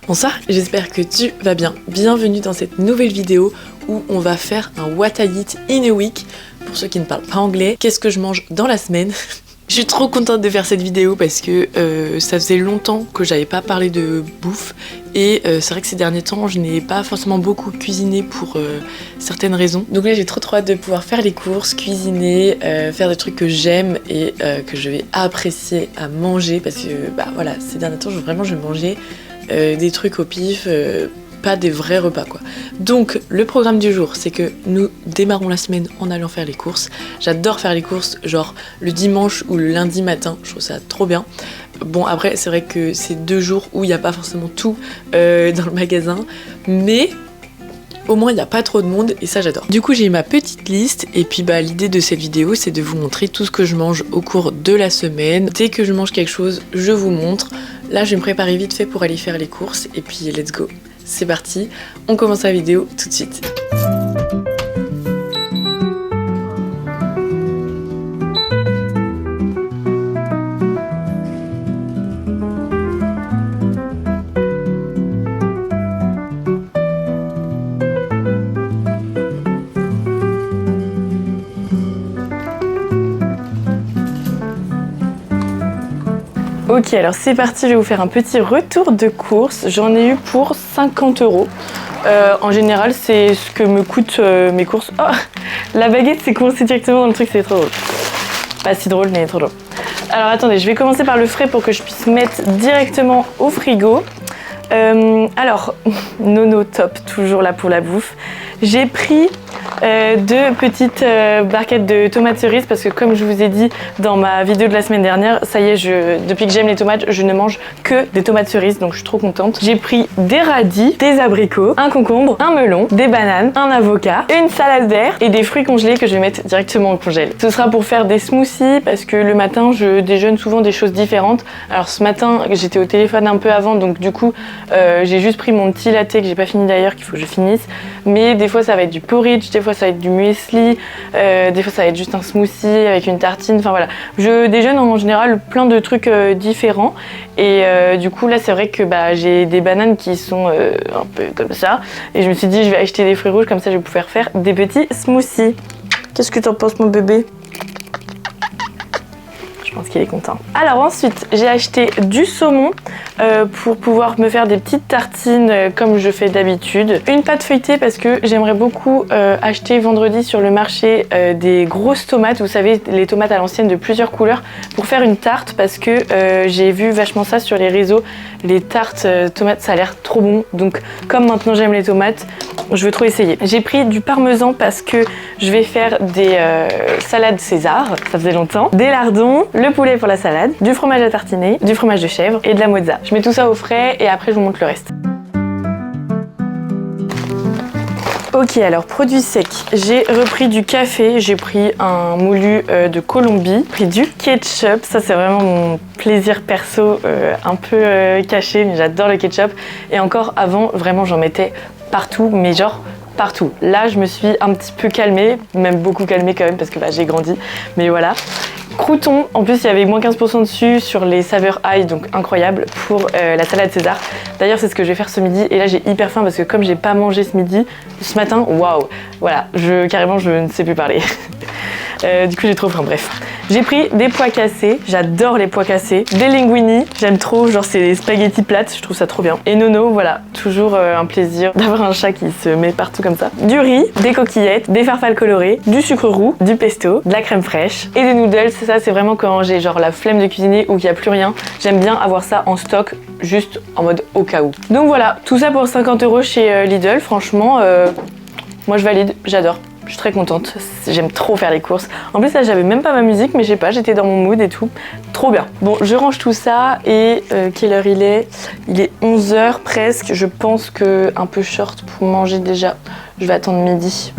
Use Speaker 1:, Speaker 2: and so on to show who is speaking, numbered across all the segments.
Speaker 1: Bonsoir, j'espère que tu vas bien. Bienvenue dans cette nouvelle vidéo où on va faire un What I Eat in a Week. Pour ceux qui ne parlent pas anglais, qu'est-ce que je mange dans la semaine? Je suis trop contente de faire cette vidéo parce que ça faisait longtemps que j'avais pas parlé de bouffe et c'est vrai que ces derniers temps je n'ai pas forcément beaucoup cuisiné pour certaines raisons. Donc là j'ai trop hâte de pouvoir faire les courses, cuisiner, faire des trucs que j'aime et que je vais apprécier à manger parce que bah voilà, ces derniers temps je vais manger des trucs au pif, pas des vrais repas quoi. Donc le programme du jour c'est que nous démarrons la semaine en allant faire les courses. J'adore faire les courses genre le dimanche ou le lundi matin, je trouve ça trop bien. Bon après c'est vrai que c'est 2 jours où il n'y a pas forcément tout dans le magasin, mais au moins il n'y a pas trop de monde et ça j'adore. Du coup j'ai ma petite liste et puis bah l'idée de cette vidéo c'est de vous montrer tout ce que je mange au cours de la semaine. Dès que je mange quelque chose je vous montre. Là je vais me préparer vite fait pour aller faire les courses et puis let's go. C'est parti, on commence la vidéo tout de suite. Ok, alors c'est parti, je vais vous faire un petit retour de course. J'en ai eu pour 50 €. En général, c'est ce que me coûtent mes courses. Oh, la baguette s'est coincée directement dans le truc, c'est trop drôle. Pas si drôle, mais trop drôle. Alors attendez, je vais commencer par le frais pour que je puisse mettre directement au frigo. Alors, Nono top, toujours là pour la bouffe. J'ai pris 2 petites barquettes de tomates cerises parce que comme je vous ai dit dans ma vidéo de la semaine dernière, ça y est, depuis que j'aime les tomates, je ne mange que des tomates cerises, donc je suis trop contente. J'ai pris des radis, des abricots, un concombre, un melon, des bananes, un avocat, une salade verte et des fruits congelés que je vais mettre directement au congèle. Ce sera pour faire des smoothies parce que le matin je déjeune souvent des choses différentes. Alors ce matin j'étais au téléphone un peu avant, donc du coup j'ai juste pris mon petit latte que j'ai pas fini d'ailleurs, qu'il faut que je finisse. Mais des fois ça va être du porridge, des fois ça va être du muesli, des fois ça va être juste un smoothie avec une tartine, enfin voilà. Je déjeune en général plein de trucs différents et du coup là c'est vrai que bah, j'ai des bananes qui sont un peu comme ça et je me suis dit je vais acheter des fruits rouges comme ça je vais pouvoir faire des petits smoothies. Qu'est-ce que t'en penses mon bébé ? Je pense qu'il est content. Alors ensuite, j'ai acheté du saumon pour pouvoir me faire des petites tartines comme je fais d'habitude. Une pâte feuilletée parce que j'aimerais beaucoup acheter vendredi sur le marché des grosses tomates. Vous savez, les tomates à l'ancienne de plusieurs couleurs pour faire une tarte parce que j'ai vu vachement ça sur les réseaux. Les tartes tomates, ça a l'air trop bon. Donc comme maintenant j'aime les tomates, je veux trop essayer. J'ai pris du parmesan parce que je vais faire des salades César, ça faisait longtemps. Des lardons, le poulet pour la salade, du fromage à tartiner, du fromage de chèvre et de la mozza. Je mets tout ça au frais et après je vous montre le reste. Ok, alors produits secs, j'ai repris du café, j'ai pris un moulu de Colombie, j'ai pris du ketchup, ça c'est vraiment mon plaisir perso un peu caché, mais j'adore le ketchup. Et encore avant, vraiment j'en mettais partout, mais genre partout. Là je me suis un petit peu calmée, même beaucoup calmée quand même parce que bah, j'ai grandi, mais voilà. Croûtons, en plus il y avait moins 15% dessus sur les saveurs ail, donc incroyable pour la salade César. D'ailleurs c'est ce que je vais faire ce midi et là j'ai hyper faim parce que comme j'ai pas mangé ce matin, waouh, voilà, carrément je ne sais plus parler. Du coup j'ai trop faim, bref. J'ai pris des pois cassés, j'adore les pois cassés, des linguini, j'aime trop, genre c'est des spaghettis plates, je trouve ça trop bien. Et Nono, voilà, toujours un plaisir d'avoir un chat qui se met partout comme ça. Du riz, des coquillettes, des farfales colorées, du sucre roux, du pesto, de la crème fraîche et des noodles. Ça c'est vraiment quand j'ai genre la flemme de cuisiner ou qu'il n'y a plus rien, j'aime bien avoir ça en stock juste en mode au cas où. Donc voilà, tout ça pour 50 € chez Lidl, franchement, moi je valide, j'adore. Je suis très contente, j'aime trop faire les courses. En plus là j'avais même pas ma musique mais je sais pas, j'étais dans mon mood et tout. Trop bien. Bon, je range tout ça et quelle heure il est? Il est 11 h presque. Je pense que un peu short pour manger déjà. Je vais attendre midi.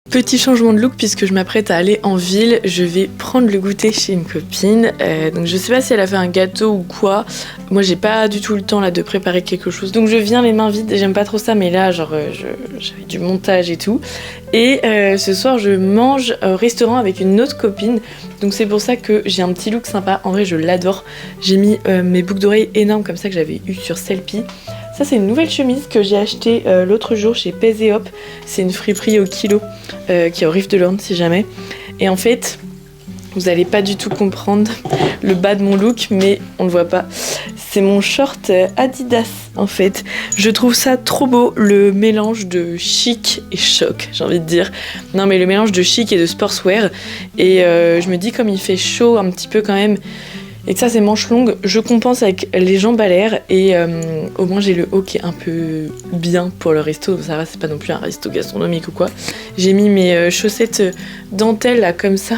Speaker 1: Petit changement de look puisque je m'apprête à aller en ville, je vais prendre le goûter chez une copine. Donc je sais pas si elle a fait un gâteau ou quoi. Moi j'ai pas du tout le temps là de préparer quelque chose. Donc je viens les mains vides, j'aime pas trop ça mais là genre j'avais du montage et tout. Et ce soir je mange au restaurant avec une autre copine. Donc c'est pour ça que j'ai un petit look sympa. En vrai je l'adore. J'ai mis mes boucles d'oreilles énormes comme ça que j'avais eu sur Selfie. Ça c'est une nouvelle chemise que j'ai achetée l'autre jour chez Pez et Hop. C'est une friperie au kilo qui est au Riff de Lorne si jamais. Et en fait, vous allez pas du tout comprendre le bas de mon look, mais on le voit pas. C'est mon short Adidas en fait. Je trouve ça trop beau, le mélange de chic et choc, j'ai envie de dire. Non mais le mélange de chic et de sportswear. Et je me dis comme il fait chaud un petit peu quand même, et que ça c'est manche longue, je compense avec les jambes à l'air et au moins j'ai le haut qui est un peu bien pour le resto, ça va, c'est pas non plus un resto gastronomique ou quoi. J'ai mis mes chaussettes dentelles là comme ça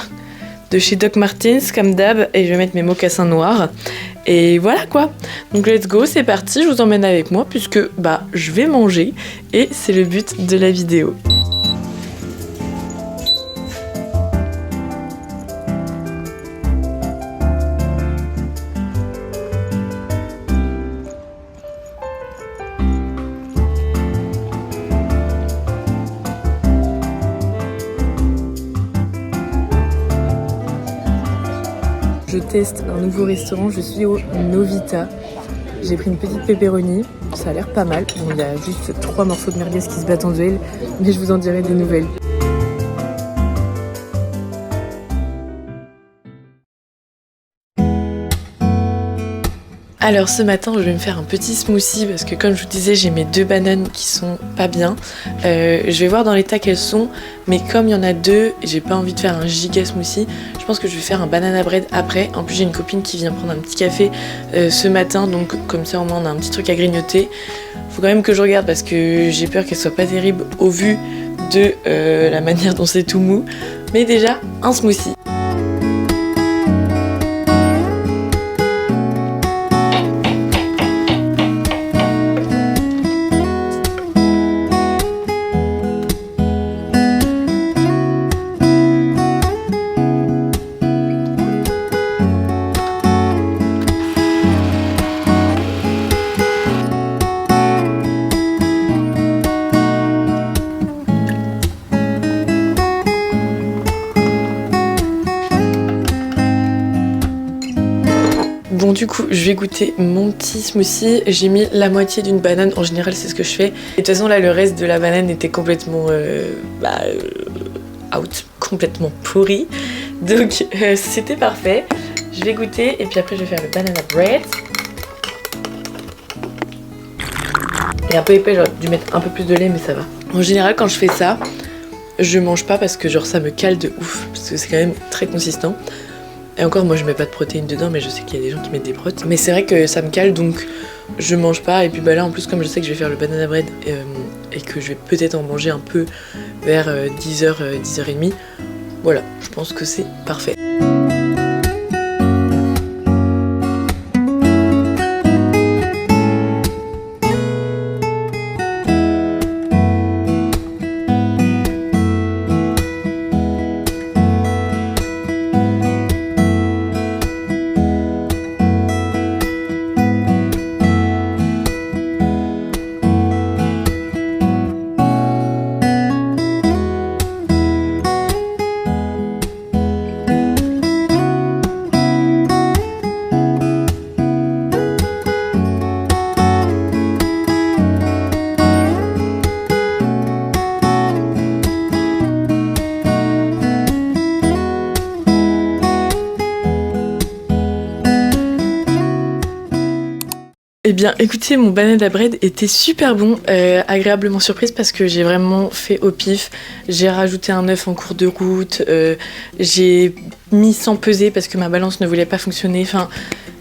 Speaker 1: de chez Doc Martens comme d'hab et je vais mettre mes mocassins noirs et voilà quoi. Donc let's go, c'est parti, je vous emmène avec moi puisque bah je vais manger et c'est le but de la vidéo. Je teste un nouveau restaurant, je suis au Novita. J'ai pris une petite pepperoni, ça a l'air pas mal. Bon, il y a juste 3 morceaux de merguez qui se battent en duel, mais je vous en dirai des nouvelles. Alors ce matin je vais me faire un petit smoothie parce que comme je vous disais j'ai mes 2 bananes qui sont pas bien. Je vais voir dans l'état qu'elles sont, mais comme il y en a 2, j'ai pas envie de faire un giga smoothie. Je pense que je vais faire un banana bread après. En plus j'ai une copine qui vient prendre un petit café ce matin, donc comme ça au moins on a un petit truc à grignoter. Faut quand même que je regarde parce que j'ai peur qu'elle soit pas terrible au vu de la manière dont c'est tout mou. Mais déjà un smoothie. Bon du coup je vais goûter mon petit smoothie, j'ai mis la moitié d'une banane, en général c'est ce que je fais. Et de toute façon là le reste de la banane était complètement out, complètement pourri. Donc c'était parfait. Je vais goûter et puis après je vais faire le banana bread. Il est un peu épais, j'aurais dû mettre un peu plus de lait mais ça va. En général quand je fais ça, je mange pas parce que genre ça me cale de ouf, parce que c'est quand même très consistant. Et encore moi je mets pas de protéines dedans mais je sais qu'il y a des gens qui mettent des protéines. Mais c'est vrai que ça me cale donc je mange pas. Et puis bah là en plus comme je sais que je vais faire le banana bread et que je vais peut-être en manger un peu vers 10h, 10h30. Voilà, je pense que c'est parfait. Eh bien écoutez, mon banana bread était super bon, agréablement surprise parce que j'ai vraiment fait au pif. J'ai rajouté un œuf en cours de route, j'ai mis sans peser parce que ma balance ne voulait pas fonctionner. Enfin,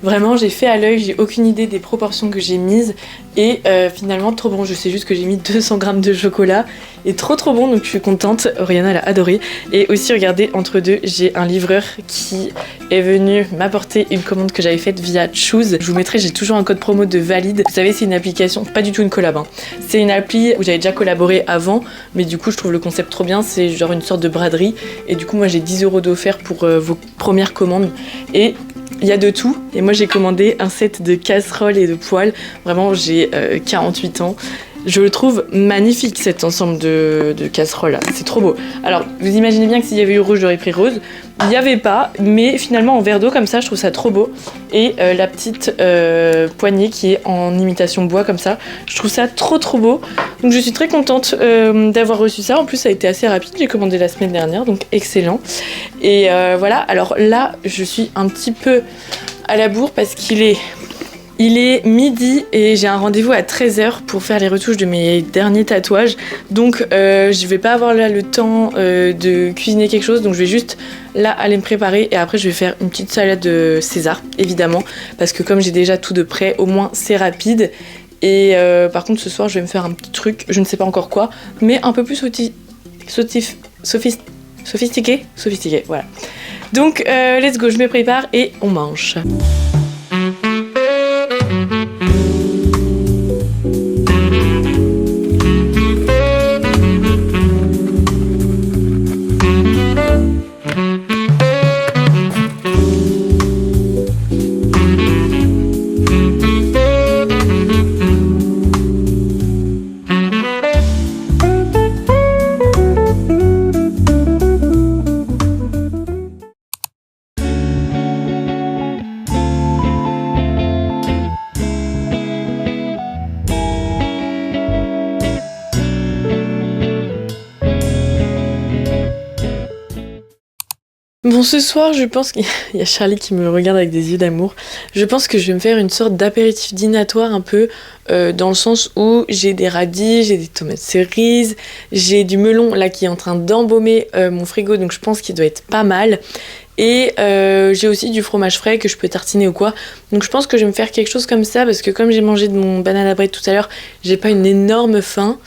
Speaker 1: Vraiment j'ai fait à l'œil, j'ai aucune idée des proportions que j'ai mises et finalement trop bon. Je sais juste que j'ai mis 200 grammes de chocolat et trop bon, donc je suis contente. Oriana elle a adoré. Et aussi regardez, entre deux j'ai un livreur qui est venu m'apporter une commande que j'avais faite via Choose. Je vous mettrai, j'ai toujours un code promo de valide. Vous savez c'est une application, pas du tout une collab hein. C'est une appli où j'avais déjà collaboré avant, mais du coup je trouve le concept trop bien. C'est genre une sorte de braderie et du coup moi j'ai 10 € d'offert pour vos premières commandes et il y a de tout et moi j'ai commandé un set de casseroles et de poêles. Vraiment j'ai 48 ans. Je le trouve magnifique cet ensemble de casseroles là, c'est trop beau. Alors vous imaginez bien que s'il y avait eu rouge j'aurais pris rose. Il n'y avait pas, mais finalement en verre d'eau comme ça je trouve ça trop beau. Et la petite poignée qui est en imitation bois comme ça, je trouve ça trop beau. Donc je suis très contente d'avoir reçu ça. En plus ça a été assez rapide, j'ai commandé la semaine dernière, donc excellent. Et voilà, alors là je suis un petit peu à la bourre parce qu'il est midi et j'ai un rendez-vous à 13 h pour faire les retouches de mes derniers tatouages. Donc je vais pas avoir là le temps de cuisiner quelque chose. Donc je vais juste là aller me préparer et après je vais faire une petite salade de César évidemment. Parce que comme j'ai déjà tout de prêt, au moins c'est rapide. Et par contre ce soir je vais me faire un petit truc, je ne sais pas encore quoi, mais un peu plus sophistiqué, voilà. Donc let's go, je me prépare et on mange. Bon, ce soir, je pense qu'il y a Charlie qui me regarde avec des yeux d'amour. Je pense que je vais me faire une sorte d'apéritif dînatoire un peu, dans le sens où j'ai des radis, j'ai des tomates cerises, j'ai du melon là qui est en train d'embaumer mon frigo, donc je pense qu'il doit être pas mal. Et j'ai aussi du fromage frais que je peux tartiner ou quoi. Donc je pense que je vais me faire quelque chose comme ça parce que comme j'ai mangé de mon banana bread tout à l'heure, j'ai pas une énorme faim.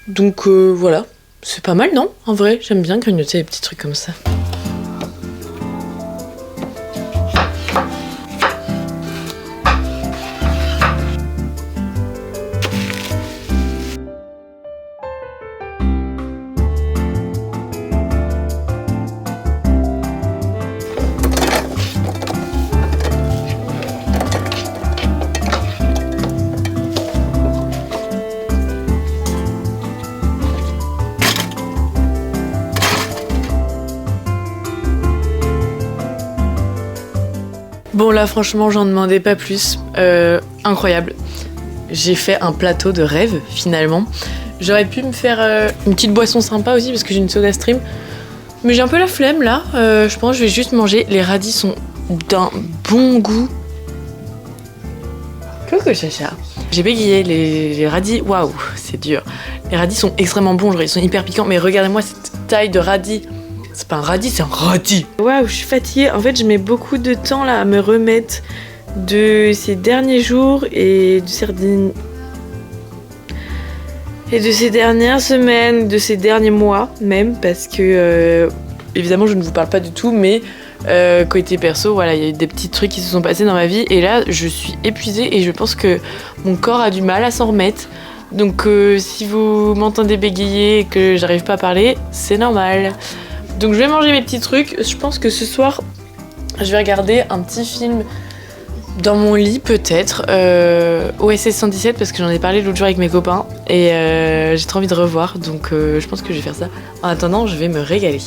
Speaker 1: Donc voilà, c'est pas mal non? En vrai, j'aime bien grignoter des petits trucs comme ça. Bon là franchement j'en demandais pas plus, incroyable. J'ai fait un plateau de rêve finalement. J'aurais pu me faire une petite boisson sympa aussi parce que j'ai une soda stream. Mais j'ai un peu la flemme là, je pense que je vais juste manger. Les radis sont d'un bon goût. Coucou Chacha. J'ai bégayé, les radis, waouh c'est dur. Les radis sont extrêmement bons, genre ils sont hyper piquants, mais regardez-moi cette taille de radis. C'est pas un radis, c'est un radis. Waouh, je suis fatiguée. En fait, je mets beaucoup de temps là à me remettre de ces derniers jours et de ces dernières semaines, de ces derniers mois même, parce que évidemment, je ne vous parle pas du tout, mais côté perso, voilà, il y a eu des petits trucs qui se sont passés dans ma vie et là, je suis épuisée et je pense que mon corps a du mal à s'en remettre. Donc, si vous m'entendez bégayer et que j'arrive pas à parler, c'est normal. Donc je vais manger mes petits trucs. Je pense que ce soir, je vais regarder un petit film dans mon lit peut-être. OSS 117 parce que j'en ai parlé l'autre jour avec mes copains. Et j'ai trop envie de revoir. Donc je pense que je vais faire ça. En attendant, je vais me régaler.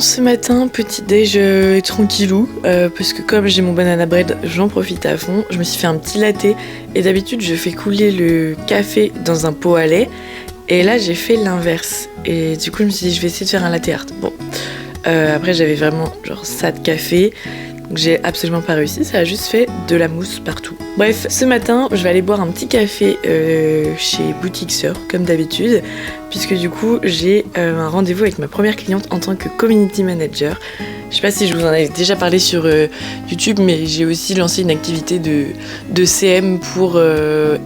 Speaker 1: ce matin, petit déj tranquillou, parce que comme j'ai mon banana bread, j'en profite à fond. Je me suis fait un petit latte et d'habitude je fais couler le café dans un pot à lait. Et là j'ai fait l'inverse. Et du coup je me suis dit je vais essayer de faire un latte art. Bon, après j'avais vraiment genre ça de café. Donc j'ai absolument pas réussi, ça a juste fait de la mousse partout. Bref, ce matin, je vais aller boire un petit café chez Boutique Sœur, comme d'habitude, puisque du coup, j'ai un rendez-vous avec ma première cliente en tant que community manager. Je sais pas si je vous en avais déjà parlé sur YouTube, mais j'ai aussi lancé une activité de CM pour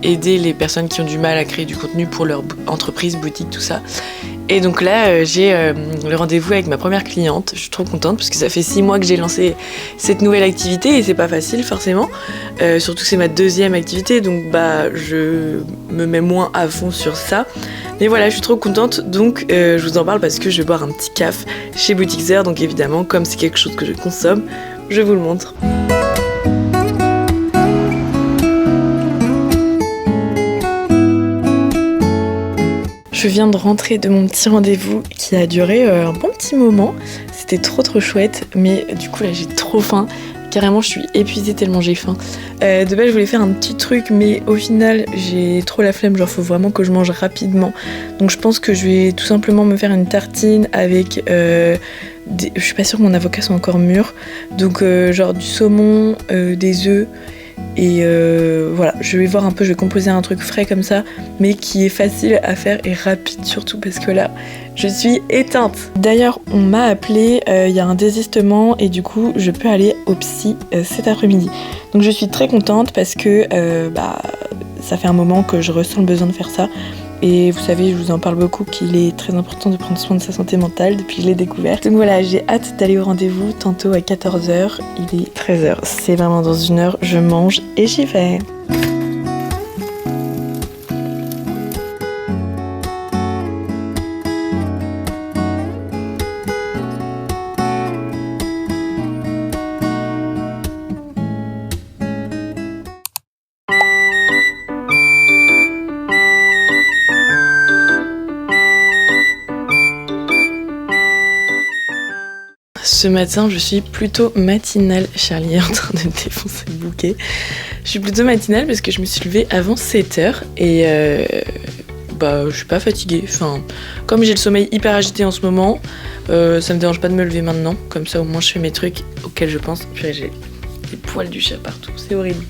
Speaker 1: aider les personnes qui ont du mal à créer du contenu pour leur entreprise, boutique, tout ça. Et donc là, j'ai le rendez-vous avec ma première cliente. Je suis trop contente parce que ça fait 6 mois que j'ai lancé cette nouvelle activité et c'est pas facile forcément. Surtout que c'est ma deuxième activité, donc bah je me mets moins à fond sur ça. Mais voilà, je suis trop contente, donc je vous en parle parce que je vais boire un petit café chez Boutique Sœur. Donc évidemment, comme c'est quelque chose que je consomme, je vous le montre. Je viens de rentrer de mon petit rendez-vous qui a duré un bon petit moment. C'était trop chouette, mais du coup là j'ai trop faim. Carrément je suis épuisée tellement j'ai faim. De base je voulais faire un petit truc, mais au final j'ai trop la flemme, genre faut vraiment que je mange rapidement. Donc je pense que je vais tout simplement me faire une tartine avec... je suis pas sûre que mon avocat soit encore mûr. Donc genre du saumon, des œufs. Et voilà, je vais voir un peu, je vais composer un truc frais comme ça, mais qui est facile à faire et rapide surtout parce que là, je suis éteinte. D'ailleurs, on m'a appelé, il y a un désistement et du coup, je peux aller au psy cet après-midi. Donc je suis très contente parce que ça fait un moment que je ressens le besoin de faire ça. Et vous savez, je vous en parle beaucoup qu'il est très important de prendre soin de sa santé mentale depuis que je l'ai découvert. Donc voilà, j'ai hâte d'aller au rendez-vous tantôt à 14h. Il est 13h, c'est vraiment dans 1 heure, je mange et j'y vais. Ce matin, je suis plutôt matinale. Charlie est en train de défoncer le bouquet. Je suis plutôt matinale parce que je me suis levée avant 7h et je suis pas fatiguée. Enfin, comme j'ai le sommeil hyper agité en ce moment, ça me dérange pas de me lever maintenant. Comme ça, au moins, je fais mes trucs auxquels je pense. Puis j'ai des poils du chat partout, c'est horrible.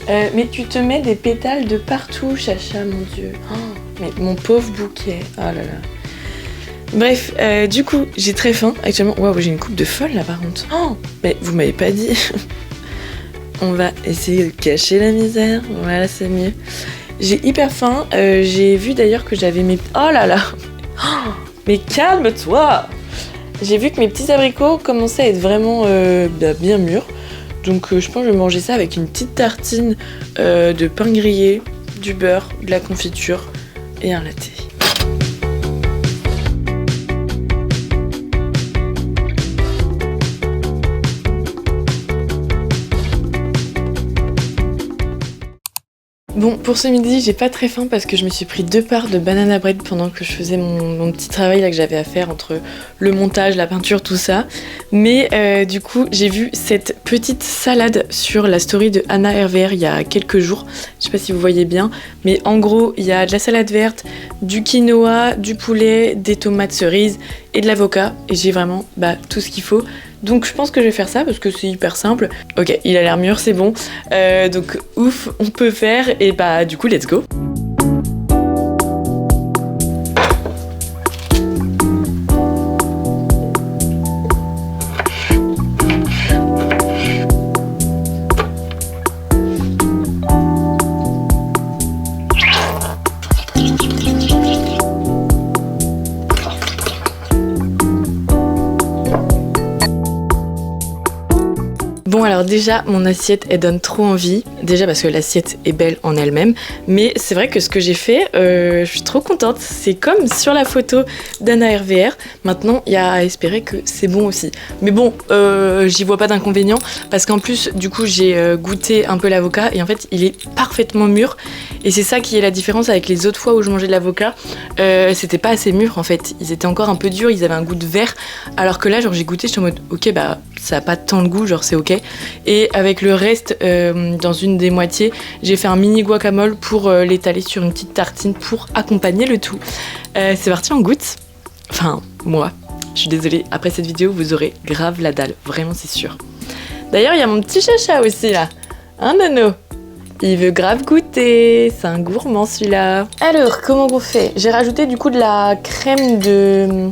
Speaker 1: Mais tu te mets des pétales de partout, Chacha, mon Dieu. Oh, mais mon pauvre bouquet. Oh là là. Bref, du coup, j'ai très faim actuellement. Waouh, j'ai une coupe de folle là par contre. Oh, mais vous m'avez pas dit. On va essayer de cacher la misère. Voilà, c'est mieux. J'ai hyper faim. J'ai vu d'ailleurs que j'avais mes... Oh là là. Oh, mais calme-toi. J'ai vu que mes petits abricots commençaient à être vraiment bien mûrs. Donc je pense que je vais manger ça avec une petite tartine de pain grillé, du beurre, de la confiture et un latte. Bon, pour ce midi, j'ai pas très faim parce que je me suis pris 2 parts de banana bread pendant que je faisais mon petit travail là que j'avais à faire entre le montage, la peinture, tout ça. Mais du coup, j'ai vu cette petite salade sur la story de Anna RVR il y a quelques jours. Je sais pas si vous voyez bien, mais en gros, il y a de la salade verte, du quinoa, du poulet, des tomates cerises et de l'avocat. Et j'ai vraiment tout ce qu'il faut. Donc je pense que je vais faire ça parce que c'est hyper simple. Ok, il a l'air mûr, c'est bon. Donc ouf, on peut faire et du coup let's go. Bon alors déjà mon assiette elle donne trop envie, déjà parce que l'assiette est belle en elle-même, mais c'est vrai que ce que j'ai fait, je suis trop contente, c'est comme sur la photo d'Anna RVR, maintenant il y a à espérer que c'est bon aussi. Mais bon, j'y vois pas d'inconvénient, parce qu'en plus du coup j'ai goûté un peu l'avocat et en fait il est parfaitement mûr, et c'est ça qui est la différence avec les autres fois où je mangeais de l'avocat, c'était pas assez mûr en fait, ils étaient encore un peu durs, ils avaient un goût de vert, alors que là genre j'ai goûté, j'étais en mode ok bah ça a pas tant de goût, genre c'est ok. Et avec le reste, dans une des moitiés, j'ai fait un mini guacamole pour l'étaler sur une petite tartine pour accompagner le tout. C'est parti, on goûte. Enfin, moi, je suis désolée, après cette vidéo, vous aurez grave la dalle, vraiment c'est sûr. D'ailleurs, il y a mon petit chacha aussi là, hein Nono? Il veut grave goûter, c'est un gourmand celui-là. Alors, comment on fait? J'ai rajouté du coup de la crème de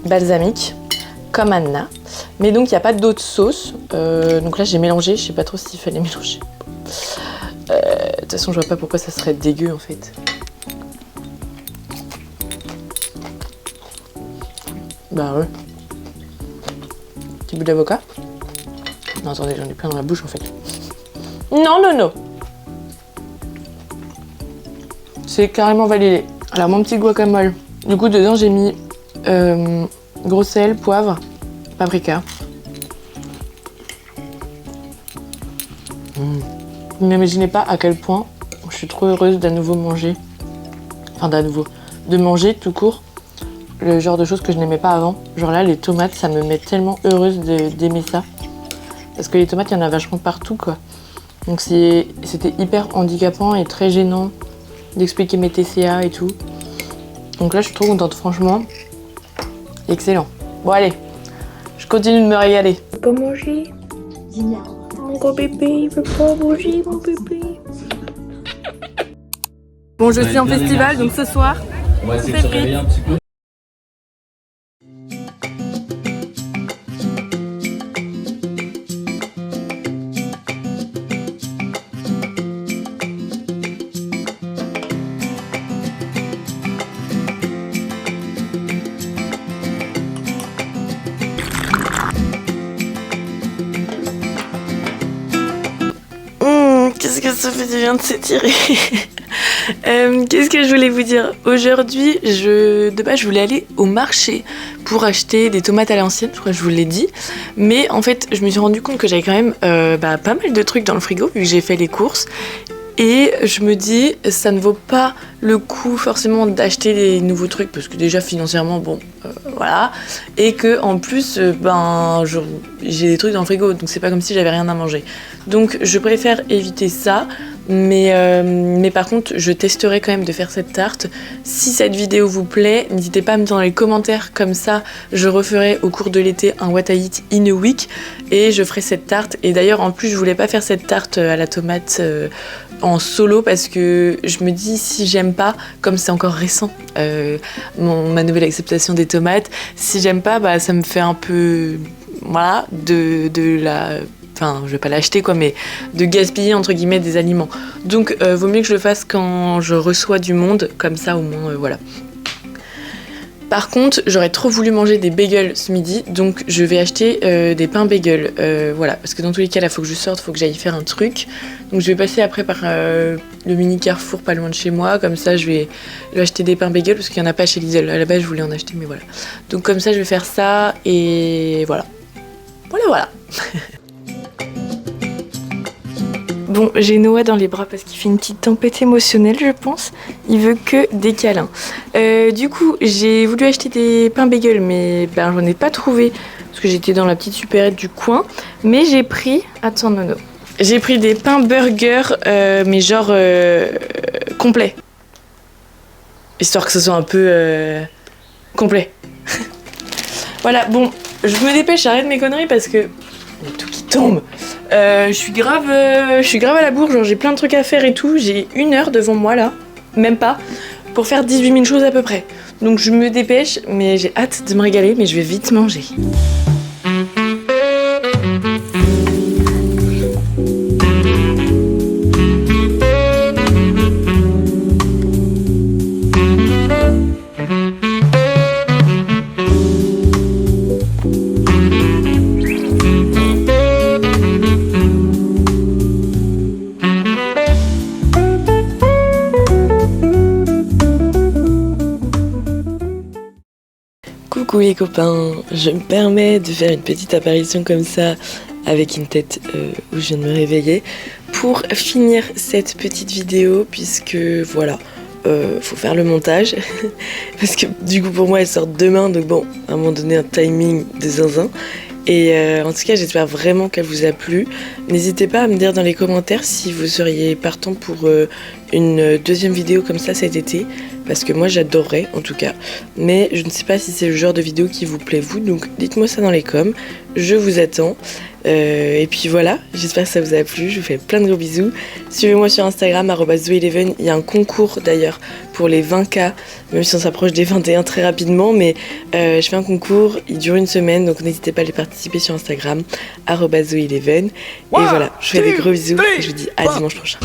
Speaker 1: balsamique, comme Anna. Mais donc il n'y a pas d'autre sauce, donc là j'ai mélangé, je sais pas trop s'il fallait mélanger. De toute façon je vois pas pourquoi ça serait dégueu en fait. Bah ouais. Petit bout d'avocat. Non attendez, j'en ai plein dans la bouche en fait. Non non non. C'est carrément validé. Alors mon petit guacamole. Du coup dedans j'ai mis gros sel, poivre, paprika. Vous n'imaginez pas à quel point je suis trop heureuse d'à nouveau manger. Enfin de manger tout court le genre de choses que je n'aimais pas avant. Genre là les tomates ça me met tellement heureuse d'aimer ça. Parce que les tomates il y en a vachement partout quoi. Donc c'était hyper handicapant et très gênant d'expliquer mes TCA et tout. Donc là je suis trop contente franchement. Excellent. Bon allez, je continue de me régaler. Tu peux pas manger? Mon gros bébé, il veut pas manger mon bébé. Bon, je suis en festival, donc ce soir,
Speaker 2: on va essayer de se réveiller un petit peu.
Speaker 1: Qu'est-ce que ça fait du bien de s'étirer. Qu'est-ce que je voulais vous dire? Aujourd'hui, de base, je voulais aller au marché pour acheter des tomates à l'ancienne, je crois que je vous l'ai dit. Mais en fait, je me suis rendu compte que j'avais quand même pas mal de trucs dans le frigo, vu que j'ai fait les courses. Et je me dis, ça ne vaut pas le coup forcément d'acheter des nouveaux trucs, parce que déjà financièrement, bon, voilà. Et que en plus, j'ai des trucs dans le frigo, donc c'est pas comme si j'avais rien à manger. Donc je préfère éviter ça. Mais par contre, je testerai quand même de faire cette tarte. Si cette vidéo vous plaît, n'hésitez pas à me dire dans les commentaires, comme ça je referai au cours de l'été un What I Eat in a Week et je ferai cette tarte. Et d'ailleurs en plus je voulais pas faire cette tarte à la tomate en solo parce que je me dis si j'aime pas, comme c'est encore récent ma nouvelle acceptation des tomates, si j'aime pas ça me fait un peu voilà enfin je vais pas l'acheter quoi, mais de gaspiller entre guillemets des aliments. Donc vaut mieux que je le fasse quand je reçois du monde, comme ça au moins voilà. Par contre, j'aurais trop voulu manger des bagels ce midi, donc je vais acheter des pains bagels, voilà, parce que dans tous les cas là faut que je sorte, faut que j'aille faire un truc. Donc je vais passer après par le mini Carrefour pas loin de chez moi, comme ça je vais acheter des pains bagels parce qu'il n'y en a pas chez Lidl. À la base je voulais en acheter mais voilà. Donc comme ça je vais faire ça et voilà. Voilà. Bon, j'ai Noah dans les bras parce qu'il fait une petite tempête émotionnelle, je pense. Il veut que des câlins. Du coup, j'ai voulu acheter des pains bagels, mais j'en ai pas trouvé parce que j'étais dans la petite supérette du coin. Mais j'ai pris... Attends, Nono. J'ai pris des pains burger, mais genre complet. Histoire que ce soit un peu complet. Voilà, bon, je me dépêche, j'arrête mes conneries parce que... Il y a tout qui tombe. Je suis grave à la bourre, genre j'ai plein de trucs à faire et tout. J'ai 1 heure devant moi là, même pas, pour faire 18 000 choses à peu près. Donc je me dépêche, mais j'ai hâte de me régaler, mais je vais vite manger.
Speaker 3: Coucou les copains, je me permets de faire une petite apparition comme ça avec une tête où je viens de me réveiller pour finir cette petite vidéo puisque voilà, faut faire le montage parce que du coup pour moi elle sort demain donc bon, à un moment donné un timing de zinzin. Et en tout cas j'espère vraiment qu'elle vous a plu. N'hésitez pas à me dire dans les commentaires si vous seriez partant pour une deuxième vidéo comme ça cet été, parce que moi j'adorerais en tout cas, mais je ne sais pas si c'est le genre de vidéo qui vous plaît vous, donc dites-moi ça dans les coms, je vous attends. Et puis voilà, j'espère que ça vous a plu, je vous fais plein de gros bisous. Suivez-moi sur Instagram @zoe11, il y a un concours d'ailleurs pour les 20K, même si on s'approche des 21 très rapidement, mais je fais un concours, il dure une semaine, donc n'hésitez pas à aller participer sur Instagram @zoe11. Et voilà, je vous fais des gros bisous et je vous dis à dimanche prochain.